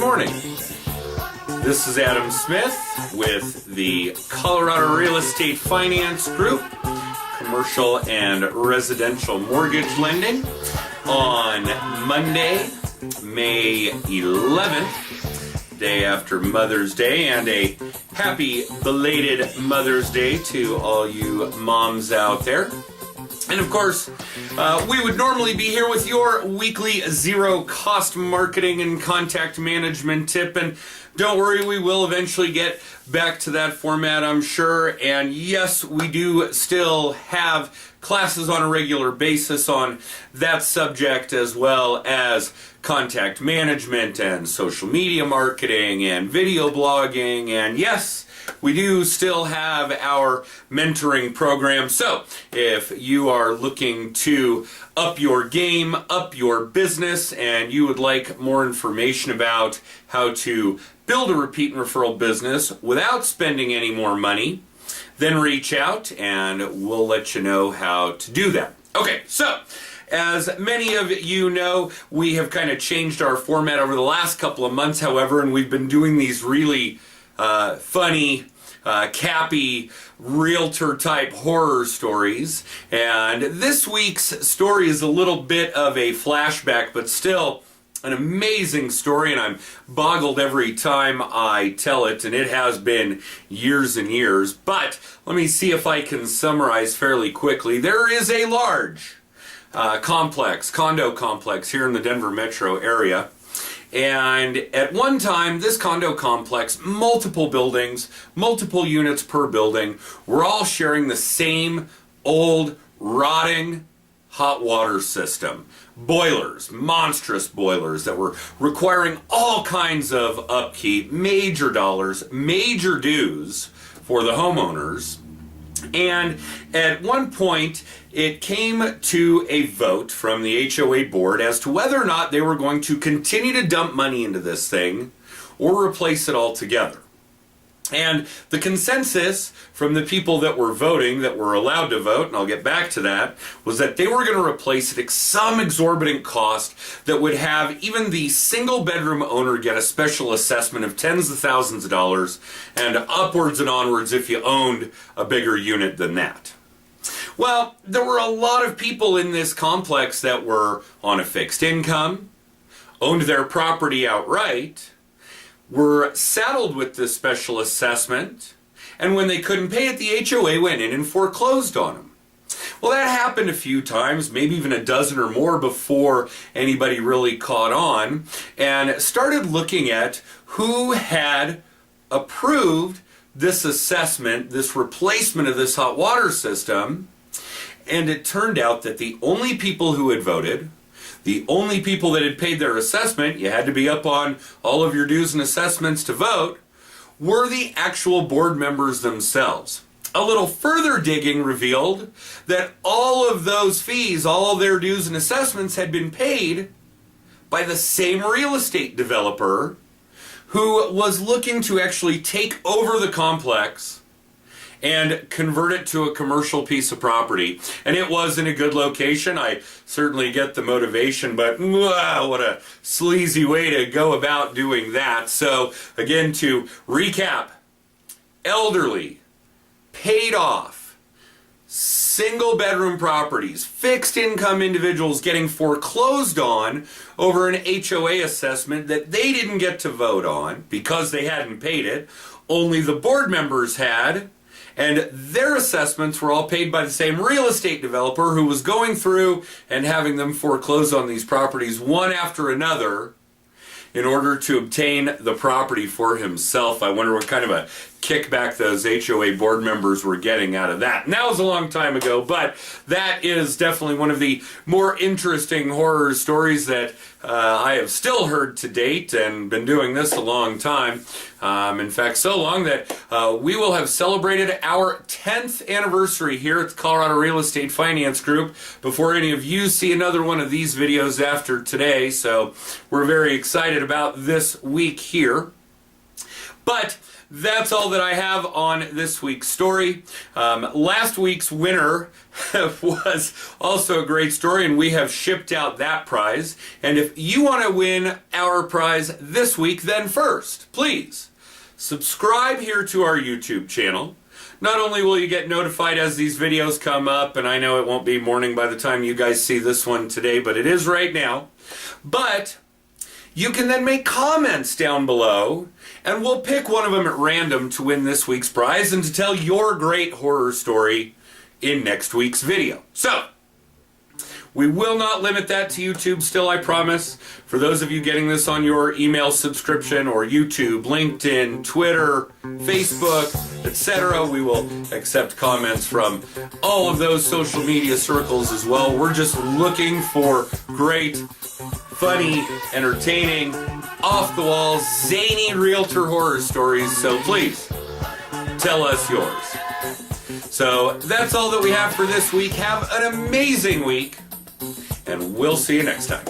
morning. This is Adam Smith with the Colorado Real Estate Finance Group, commercial and residential mortgage lending on Monday, May 11th, day after Mother's Day, and a happy belated Mother's Day to all you moms out there. And of course, we would normally be here with your weekly zero-cost marketing and contact management tip, and don't worry, we will eventually get back to that format, I'm sure. And yes, we do still have classes on a regular basis on that subject, as well as contact management and social media marketing and video blogging, and yes, we do still have our mentoring program. So if you are looking to up your game, up your business, and you would like more information about how to build a repeat and referral business without spending any more money, then reach out and we'll let you know how to do that. Okay, so as many of you know, we have kind of changed our format over the last couple of months, however, and we've been doing these really funny, cappy, realtor-type horror stories. And this week's story is a little bit of a flashback, but still an amazing story, and I'm boggled every time I tell it, and it has been years and years. But let me see if I can summarize fairly quickly. There is a large condo complex here in the Denver metro area. And at one time, this condo complex, multiple buildings, multiple units per building, were all sharing the same old, rotting hot water system. Boilers, monstrous boilers that were requiring all kinds of upkeep, major dollars, major dues for the homeowners. And at one point, it came to a vote from the HOA board as to whether or not they were going to continue to dump money into this thing or replace it altogether. And the consensus from the people that were voting, that were allowed to vote, and I'll get back to that, was that they were going to replace it at some exorbitant cost that would have even the single bedroom owner get a special assessment of tens of thousands of dollars, and upwards and onwards if you owned a bigger unit than that. Well, there were a lot of people in this complex that were on a fixed income, owned their property outright, were saddled with this special assessment, and when they couldn't pay it, the HOA went in and foreclosed on them. Well, that happened a few times, maybe even a dozen or more before anybody really caught on, and started looking at who had approved this assessment, this replacement of this hot water system, and it turned out that the only people who had voted, the only people that had paid their assessment, you had to be up on all of your dues and assessments to vote, were the actual board members themselves. A little further digging revealed that all of those fees, all of their dues and assessments had been paid by the same real estate developer who was looking to actually take over the complex and convert it to a commercial piece of property. And it was in a good location. I certainly get the motivation, but what a sleazy way to go about doing that. So again, to recap, elderly, paid off, single bedroom properties, fixed income individuals getting foreclosed on over an HOA assessment that they didn't get to vote on because they hadn't paid it. Only the board members had. And their assessments were all paid by the same real estate developer who was going through and having them foreclose on these properties one after another in order to obtain the property for himself. I wonder what kind of a kickback those HOA board members were getting out of that. And that was a long time ago, but that is definitely one of the more interesting horror stories that I have still heard to date, and been doing this a long time. In fact, so long that we will have celebrated our 10th anniversary here at the Colorado Real Estate Finance Group before any of you see another one of these videos after today. So we're very excited about this week here. But that's all that I have on this week's story. Last week's winner was also a great story, and we have shipped out that prize. And if you want to win our prize this week, then first, please subscribe here to our YouTube channel. Not only will you get notified as these videos come up, and I know it won't be morning by the time you guys see this one today, but it is right now, but you can then make comments down below, and we'll pick one of them at random to win this week's prize and to tell your great horror story in next week's video. So, we will not limit that to YouTube still, I promise. For those of you getting this on your email subscription or YouTube, LinkedIn, Twitter, Facebook, etc., we will accept comments from all of those social media circles as well. We're just looking for great, funny, entertaining, off-the-wall, zany realtor horror stories, so please tell us yours. So that's all that we have for this week. Have an amazing week, and we'll see you next time.